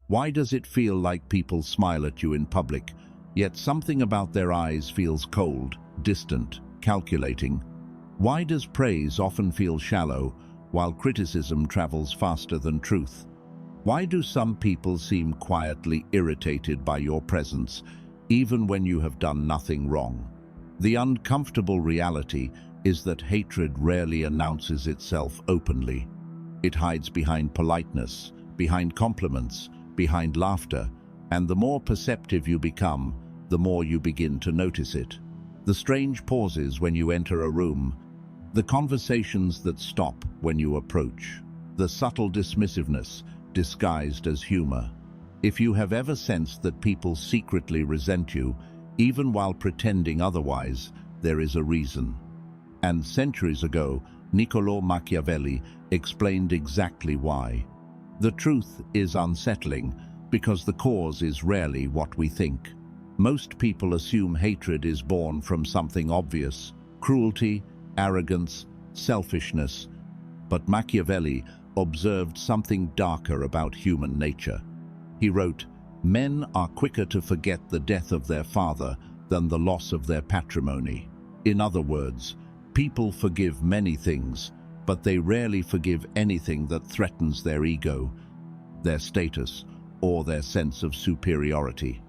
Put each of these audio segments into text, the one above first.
Why does it feel like people smile at you in public, yet something about their eyes feels cold, distant, calculating? Why does praise often feel shallow, while criticism travels faster than truth? Why do some people seem quietly irritated by your presence, even when you have done nothing wrong? The uncomfortable reality is that hatred rarely announces itself openly. It hides behind politeness, behind compliments, behind laughter, and the more perceptive you become, the more you begin to notice it. The strange pauses when you enter a room, the conversations that stop when you approach, the subtle dismissiveness disguised as humor. If you have ever sensed that people secretly resent you, even while pretending otherwise, there is a reason. And centuries ago, Niccolò Machiavelli explained exactly why. The truth is unsettling because the cause is rarely what we think. Most people assume hatred is born from something obvious: cruelty, arrogance, selfishness. But Machiavelli observed something darker about human nature. He wrote, "Men are quicker to forget the death of their father than the loss of their patrimony." In other words, people forgive many things, but they rarely forgive anything that threatens their ego, their status, or their sense of superiority.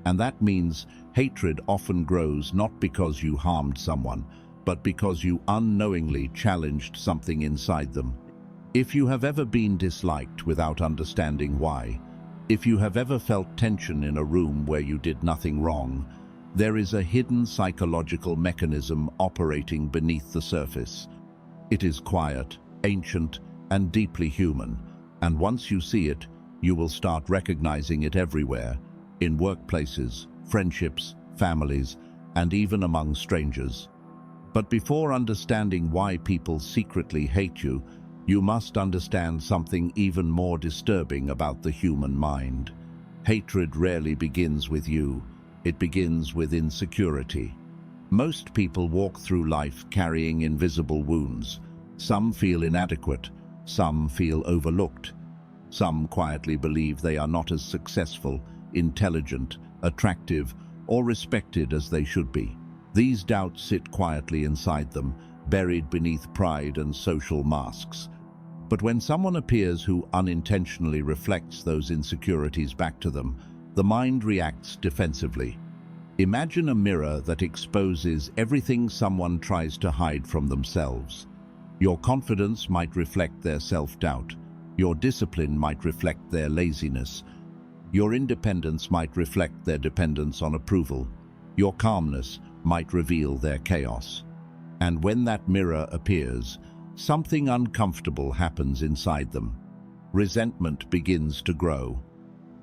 And that means hatred often grows not because you harmed someone, but because you unknowingly challenged something inside them. If you have ever been disliked without understanding why, if you have ever felt tension in a room where you did nothing wrong, there is a hidden psychological mechanism operating beneath the surface. It is quiet, ancient, and deeply human, and once you see it, you will start recognizing it everywhere, in workplaces, friendships, families, and even among strangers. But before understanding why people secretly hate you, you must understand something even more disturbing about the human mind. Hatred rarely begins with you. It begins with insecurity. Most people walk through life carrying invisible wounds. Some feel inadequate, some feel overlooked. Some quietly believe they are not as successful, intelligent, attractive, or respected as they should be. These doubts sit quietly inside them, buried beneath pride and social masks. But when someone appears who unintentionally reflects those insecurities back to them, the mind reacts defensively. Imagine a mirror that exposes everything someone tries to hide from themselves. Your confidence might reflect their self-doubt. Your discipline might reflect their laziness. Your independence might reflect their dependence on approval. Your calmness might reveal their chaos. And when that mirror appears, something uncomfortable happens inside them. Resentment begins to grow.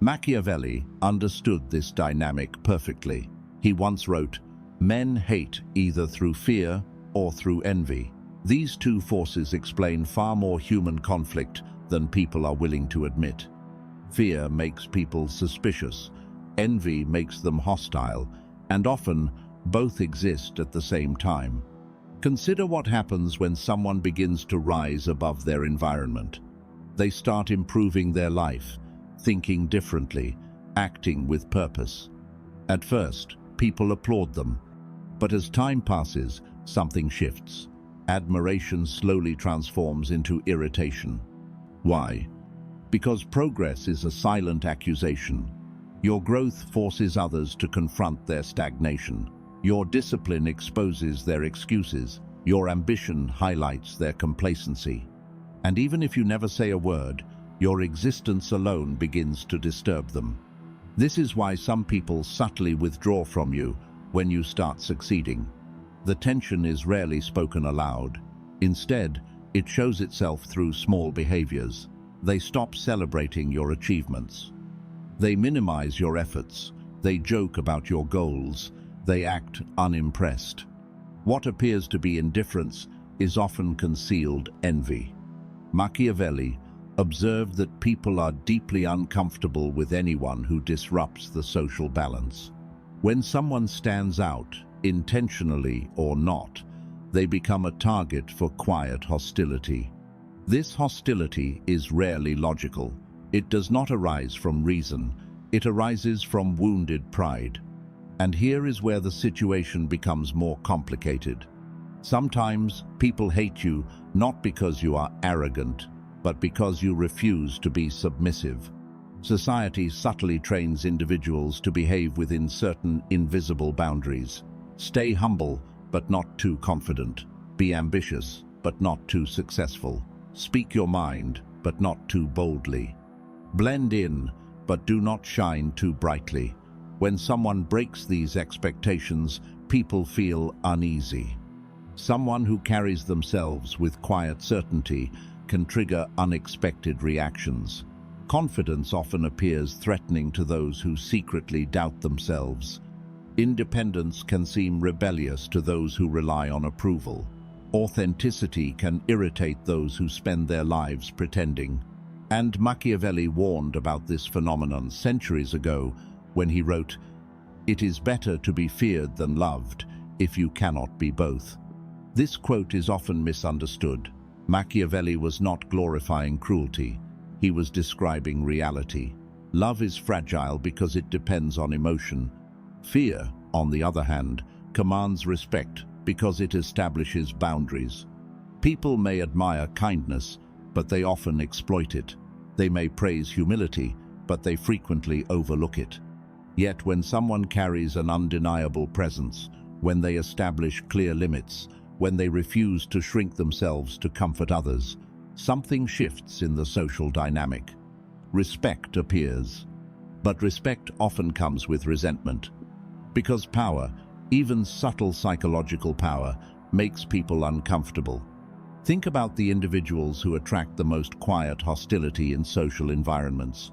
Machiavelli understood this dynamic perfectly. He once wrote, "Men hate either through fear or through envy." These two forces explain far more human conflict than people are willing to admit. Fear makes people suspicious, envy makes them hostile, and often both exist at the same time. Consider what happens when someone begins to rise above their environment. They start improving their life, thinking differently, acting with purpose. At first, people applaud them, but as time passes, something shifts. Admiration slowly transforms into irritation. Why? Because progress is a silent accusation. Your growth forces others to confront their stagnation. Your discipline exposes their excuses. Your ambition highlights their complacency. And even if you never say a word, your existence alone begins to disturb them. This is why some people subtly withdraw from you when you start succeeding. The tension is rarely spoken aloud. Instead, it shows itself through small behaviors. They stop celebrating your achievements. They minimize your efforts. They joke about your goals. They act unimpressed. What appears to be indifference is often concealed envy. Machiavelli observed that people are deeply uncomfortable with anyone who disrupts the social balance. When someone stands out, intentionally or not, they become a target for quiet hostility. This hostility is rarely logical. It does not arise from reason, it arises from wounded pride. And here is where the situation becomes more complicated. Sometimes people hate you not because you are arrogant, but because you refuse to be submissive. Society subtly trains individuals to behave within certain invisible boundaries. Stay humble, but not too confident. Be ambitious, but not too successful. Speak your mind, but not too boldly. Blend in, but do not shine too brightly. When someone breaks these expectations, people feel uneasy. Someone who carries themselves with quiet certainty can trigger unexpected reactions. Confidence often appears threatening to those who secretly doubt themselves. Independence can seem rebellious to those who rely on approval. Authenticity can irritate those who spend their lives pretending. And Machiavelli warned about this phenomenon centuries ago when he wrote, "It is better to be feared than loved if you cannot be both." This quote is often misunderstood. Machiavelli was not glorifying cruelty. He was describing reality. Love is fragile because it depends on emotion. Fear, on the other hand, commands respect because it establishes boundaries. People may admire kindness, but they often exploit it. They may praise humility, but they frequently overlook it. Yet when someone carries an undeniable presence, when they establish clear limits, when they refuse to shrink themselves to comfort others, something shifts in the social dynamic. Respect appears. But respect often comes with resentment. Because power, even subtle psychological power, makes people uncomfortable. Think about the individuals who attract the most quiet hostility in social environments.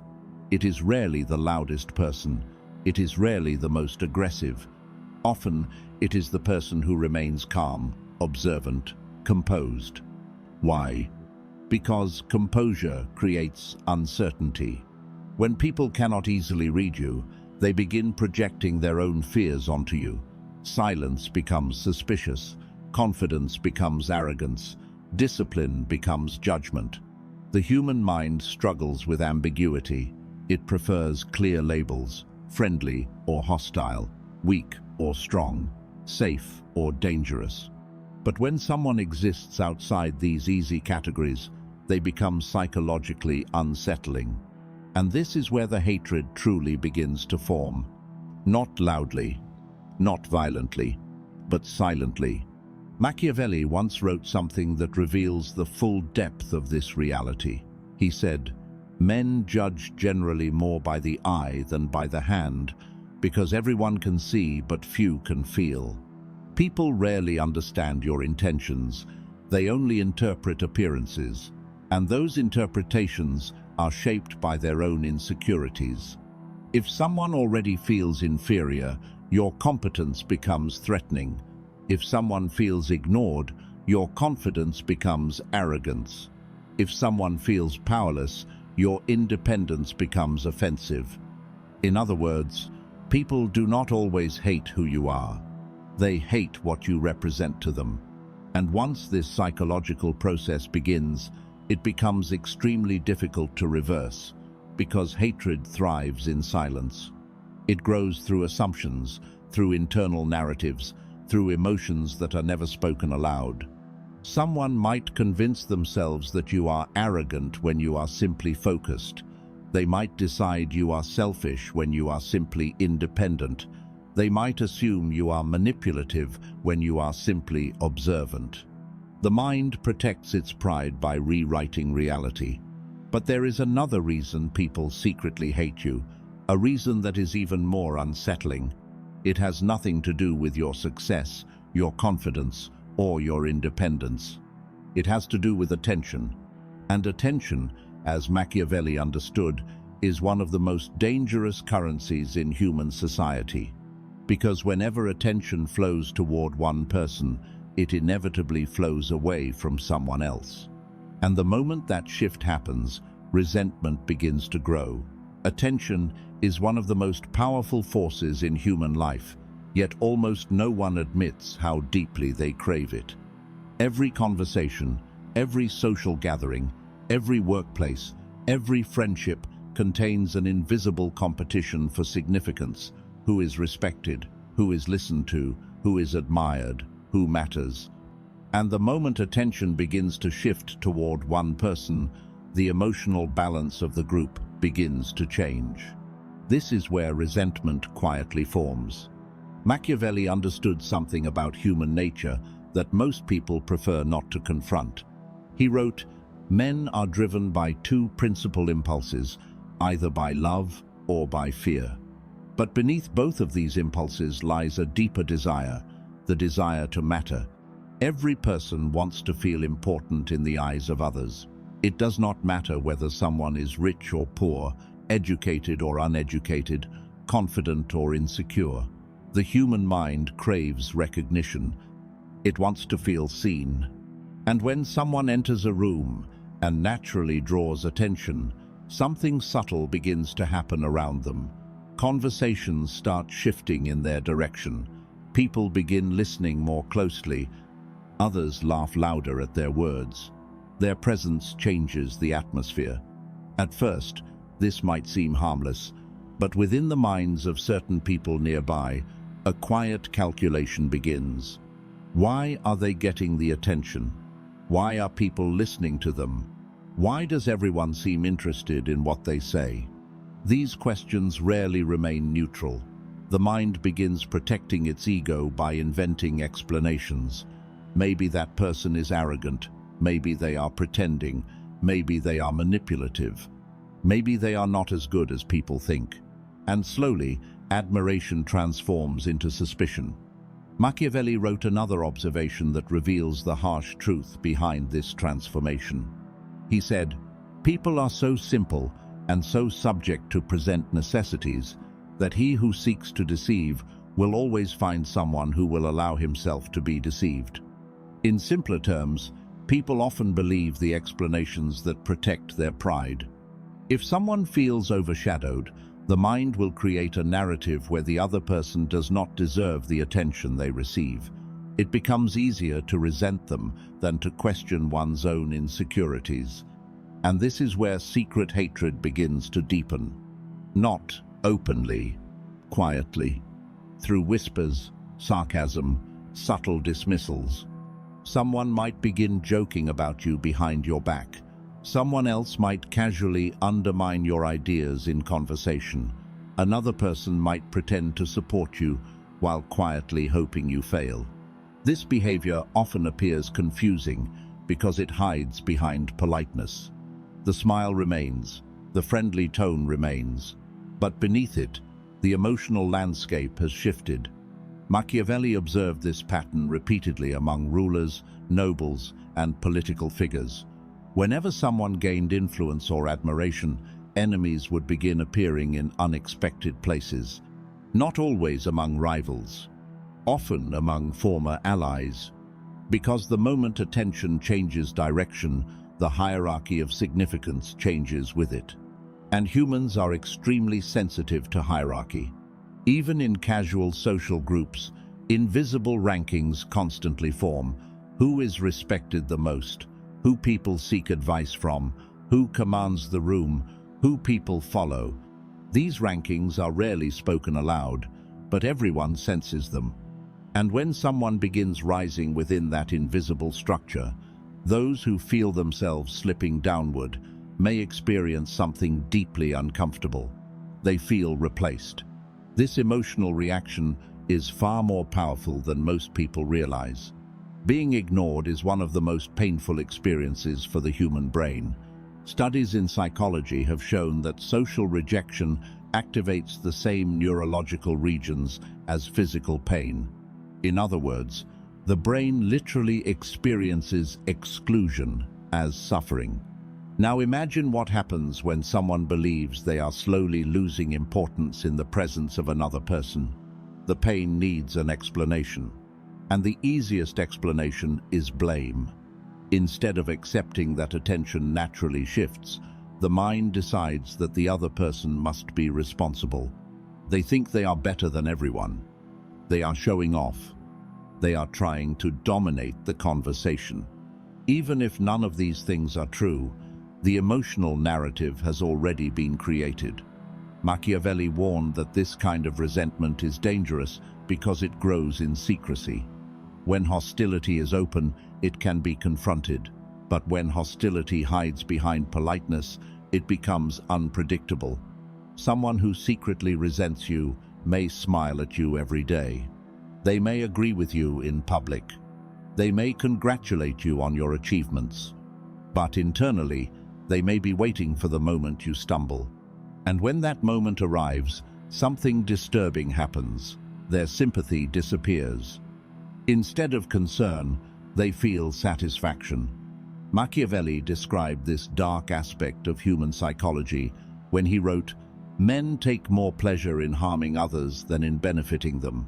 It is rarely the loudest person. It is rarely the most aggressive. Often, it is the person who remains calm, observant, composed. Why? Because composure creates uncertainty. When people cannot easily read you, they begin projecting their own fears onto you. Silence becomes suspicious. Confidence becomes arrogance. Discipline becomes judgment. The human mind struggles with ambiguity. It prefers clear labels, friendly or hostile, weak or strong, safe or dangerous. But when someone exists outside these easy categories, they become psychologically unsettling. And this is where the hatred truly begins to form. Not loudly, not violently, but silently. Machiavelli once wrote something that reveals the full depth of this reality. He said, "Men judge generally more by the eye than by the hand, because everyone can see but few can feel." People rarely understand your intentions. They only interpret appearances, and those interpretations are shaped by their own insecurities. If someone already feels inferior, your competence becomes threatening. If someone feels ignored, your confidence becomes arrogance. If someone feels powerless, your independence becomes offensive. In other words, people do not always hate who you are. They hate what you represent to them. And once this psychological process begins, it becomes extremely difficult to reverse, because hatred thrives in silence. It grows through assumptions, through internal narratives, through emotions that are never spoken aloud. Someone might convince themselves that you are arrogant when you are simply focused. They might decide you are selfish when you are simply independent. They might assume you are manipulative when you are simply observant. The mind protects its pride by rewriting reality. But there is another reason people secretly hate you, a reason that is even more unsettling. It has nothing to do with your success, your confidence, or your independence. It has to do with attention. And attention, as Machiavelli understood, is one of the most dangerous currencies in human society. Because whenever attention flows toward one person, it inevitably flows away from someone else. And the moment that shift happens, resentment begins to grow. Attention is one of the most powerful forces in human life, yet almost no one admits how deeply they crave it. Every conversation, every social gathering, every workplace, Every friendship contains an invisible competition for significance. Who is respected? Who is listened to? Who is admired? Who matters? And the moment attention begins to shift toward one person, the emotional balance of the group begins to change. This is where resentment quietly forms. Machiavelli understood something about human nature that most people prefer not to confront. He wrote, "Men are driven by two principal impulses, either by love or by fear. But beneath both of these impulses lies a deeper desire, the desire to matter. Every person wants to feel important in the eyes of others. It does not matter whether someone is rich or poor, educated or uneducated, confident or insecure. The human mind craves recognition. It wants to feel seen. And when someone enters a room and naturally draws attention, something subtle begins to happen around them. Conversations start shifting in their direction. People begin listening more closely. Others laugh louder at their words. Their presence changes the atmosphere. At first, this might seem harmless, but within the minds of certain people nearby, a quiet calculation begins. Why are they getting the attention? Why are people listening to them? Why does everyone seem interested in what they say? These questions rarely remain neutral. The mind begins protecting its ego by inventing explanations. Maybe that person is arrogant. Maybe they are pretending. Maybe they are manipulative. Maybe they are not as good as people think. And slowly, admiration transforms into suspicion. Machiavelli wrote another observation that reveals the harsh truth behind this transformation. He said, "People are so simple and so subject to present necessities that he who seeks to deceive will always find someone who will allow himself to be deceived." In simpler terms, people often believe the explanations that protect their pride. If someone feels overshadowed, the mind will create a narrative where the other person does not deserve the attention they receive. It becomes easier to resent them than to question one's own insecurities. And this is where secret hatred begins to deepen. Not openly, quietly, through whispers, sarcasm, subtle dismissals. Someone might begin joking about you behind your back. Someone else might casually undermine your ideas in conversation. Another person might pretend to support you while quietly hoping you fail. This behavior often appears confusing because it hides behind politeness. The smile remains, the friendly tone remains, but beneath it, the emotional landscape has shifted. Machiavelli observed this pattern repeatedly among rulers, nobles, and political figures. Whenever someone gained influence or admiration, enemies would begin appearing in unexpected places. Not always among rivals, often among former allies. Because the moment attention changes direction, the hierarchy of significance changes with it. And humans are extremely sensitive to hierarchy. Even in casual social groups, invisible rankings constantly form. Who is respected the most? Who people seek advice from? Who commands the room? Who people follow? These rankings are rarely spoken aloud, but everyone senses them. And when someone begins rising within that invisible structure, those who feel themselves slipping downward may experience something deeply uncomfortable. They feel replaced. This emotional reaction is far more powerful than most people realize. Being ignored is one of the most painful experiences for the human brain. Studies in psychology have shown that social rejection activates the same neurological regions as physical pain. In other words, the brain literally experiences exclusion as suffering. Now imagine what happens when someone believes they are slowly losing importance in the presence of another person. The pain needs an explanation. And the easiest explanation is blame. Instead of accepting that attention naturally shifts, the mind decides that the other person must be responsible. They think they are better than everyone. They are showing off. They are trying to dominate the conversation. Even if none of these things are true, The emotional narrative has already been created. Machiavelli warned that this kind of resentment is dangerous because it grows in secrecy. When hostility is open, it can be confronted, but when hostility hides behind politeness, it becomes unpredictable. Someone who secretly resents you may smile at you every day. They may agree with you in public. They may congratulate you on your achievements. But internally, they may be waiting for the moment you stumble. And when that moment arrives, something disturbing happens. Their sympathy disappears. Instead of concern, they feel satisfaction. Machiavelli described this dark aspect of human psychology when he wrote, "Men take more pleasure in harming others than in benefiting them."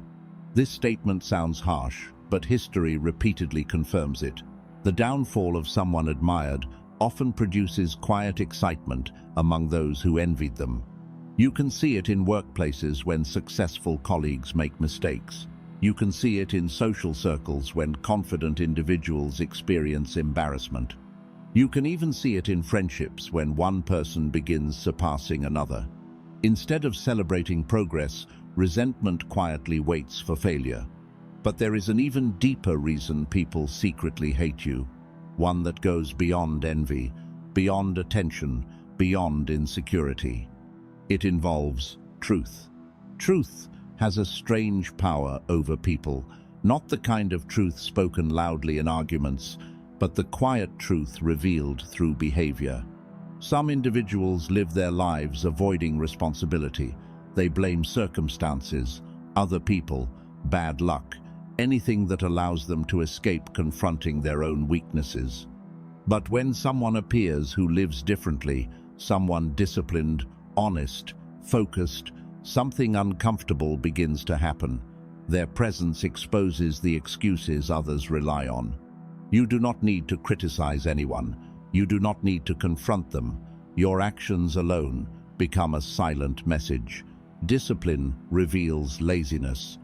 This statement sounds harsh, but history repeatedly confirms it. The downfall of someone admired often produces quiet excitement among those who envied them. You can see it in workplaces when successful colleagues make mistakes. You can see it in social circles when confident individuals experience embarrassment. You can even see it in friendships when one person begins surpassing another. Instead of celebrating progress, resentment quietly waits for failure. But there is an even deeper reason people secretly hate you, one that goes beyond envy, beyond attention, beyond insecurity. It involves truth. Truth has a strange power over people, not the kind of truth spoken loudly in arguments, but the quiet truth revealed through behavior. Some individuals live their lives avoiding responsibility. They blame circumstances, other people, bad luck, anything that allows them to escape confronting their own weaknesses. But when someone appears who lives differently, someone disciplined, honest, focused, something uncomfortable begins to happen. Their presence exposes the excuses others rely on. You do not need to criticize anyone. You do not need to confront them. Your actions alone become a silent message. Discipline reveals laziness.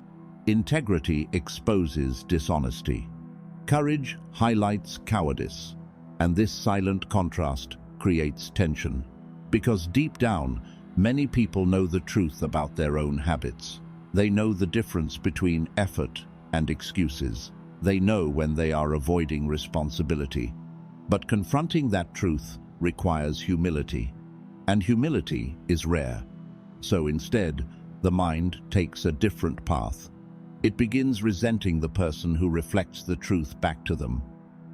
Integrity exposes dishonesty. Courage highlights cowardice. And this silent contrast creates tension. Because deep down, many people know the truth about their own habits. They know the difference between effort and excuses. They know when they are avoiding responsibility. But confronting that truth requires humility. And humility is rare. So instead, the mind takes a different path. It begins resenting the person who reflects the truth back to them.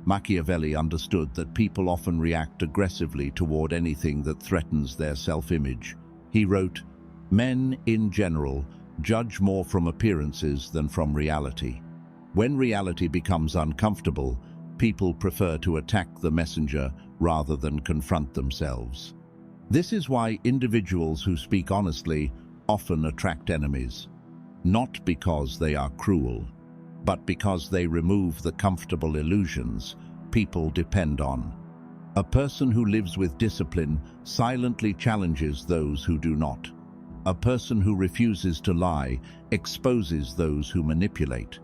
Machiavelli understood that people often react aggressively toward anything that threatens their self-image. He wrote, "Men, in general, judge more from appearances than from reality. When reality becomes uncomfortable, people prefer to attack the messenger rather than confront themselves." This is why individuals who speak honestly often attract enemies. Not because they are cruel, but because they remove the comfortable illusions people depend on. A person who lives with discipline silently challenges those who do not. A person who refuses to lie exposes those who manipulate.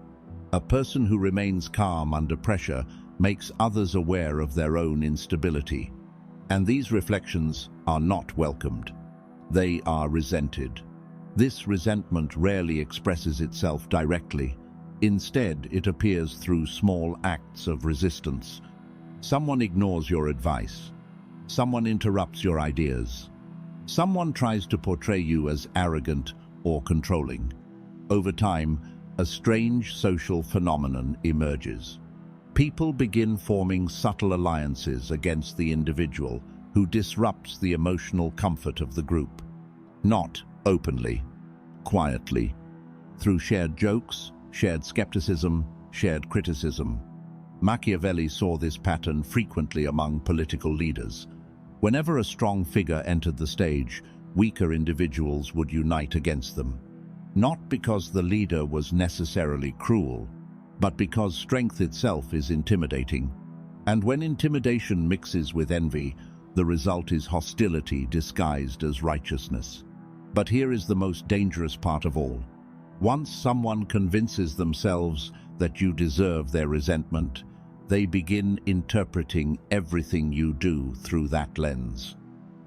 A person who remains calm under pressure makes others aware of their own instability. And these reflections are not welcomed. They are resented. This resentment rarely expresses itself directly. Instead, it appears through small acts of resistance. Someone ignores your advice. Someone interrupts your ideas. Someone tries to portray you as arrogant or controlling. Over time, a strange social phenomenon emerges. People begin forming subtle alliances against the individual who disrupts the emotional comfort of the group. Not openly, quietly, through shared jokes, shared skepticism, shared criticism. Machiavelli saw this pattern frequently among political leaders. Whenever a strong figure entered the stage, weaker individuals would unite against them. Not because the leader was necessarily cruel, but because strength itself is intimidating. And when intimidation mixes with envy, the result is hostility disguised as righteousness. But here is the most dangerous part of all. Once someone convinces themselves that you deserve their resentment, they begin interpreting everything you do through that lens.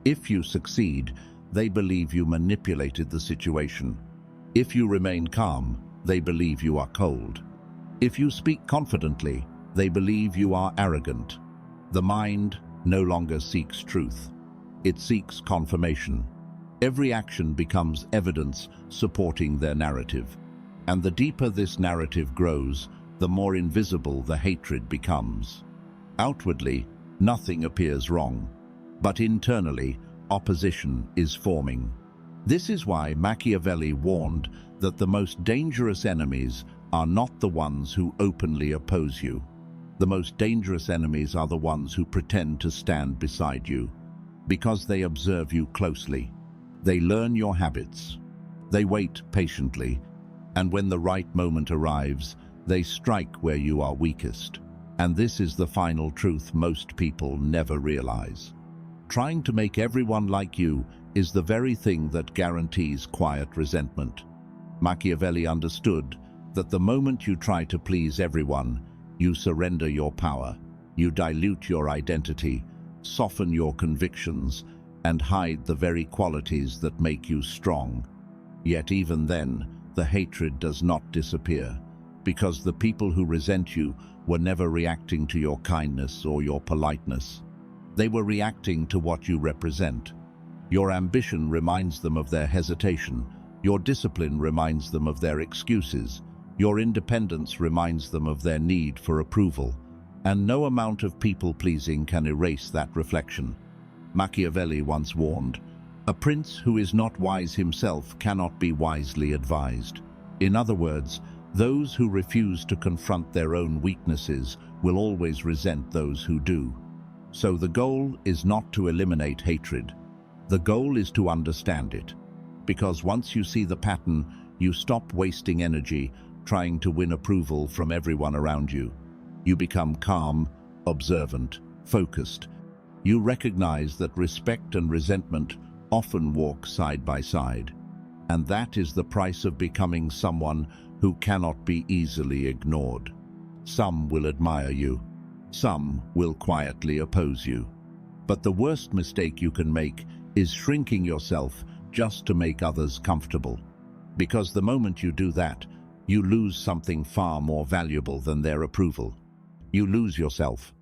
If you succeed, they believe you manipulated the situation. If you remain calm, they believe you are cold. If you speak confidently, they believe you are arrogant. The mind no longer seeks truth. It seeks confirmation. Every action becomes evidence supporting their narrative. And the deeper this narrative grows, the more invisible the hatred becomes. Outwardly, nothing appears wrong, but internally, opposition is forming. This is why Machiavelli warned that the most dangerous enemies are not the ones who openly oppose you. The most dangerous enemies are the ones who pretend to stand beside you, because they observe you closely. They learn your habits. They wait patiently, and when the right moment arrives, they strike where you are weakest. And this is the final truth most people never realize. Trying to make everyone like you is the very thing that guarantees quiet resentment. Machiavelli understood that the moment you try to please everyone, you surrender your power, you dilute your identity, soften your convictions, and hide the very qualities that make you strong. Yet even then, the hatred does not disappear, because the people who resent you were never reacting to your kindness or your politeness. They were reacting to what you represent. Your ambition reminds them of their hesitation. Your discipline reminds them of their excuses. Your independence reminds them of their need for approval. And no amount of people-pleasing can erase that reflection. Machiavelli once warned, "A prince who is not wise himself cannot be wisely advised." In other words, those who refuse to confront their own weaknesses will always resent those who do. So the goal is not to eliminate hatred. The goal is to understand it. Because once you see the pattern, you stop wasting energy trying to win approval from everyone around you. You become calm, observant, focused. You recognize that respect and resentment often walk side by side. And that is the price of becoming someone who cannot be easily ignored. Some will admire you. Some will quietly oppose you. But the worst mistake you can make is shrinking yourself just to make others comfortable. Because the moment you do that, you lose something far more valuable than their approval. You lose yourself.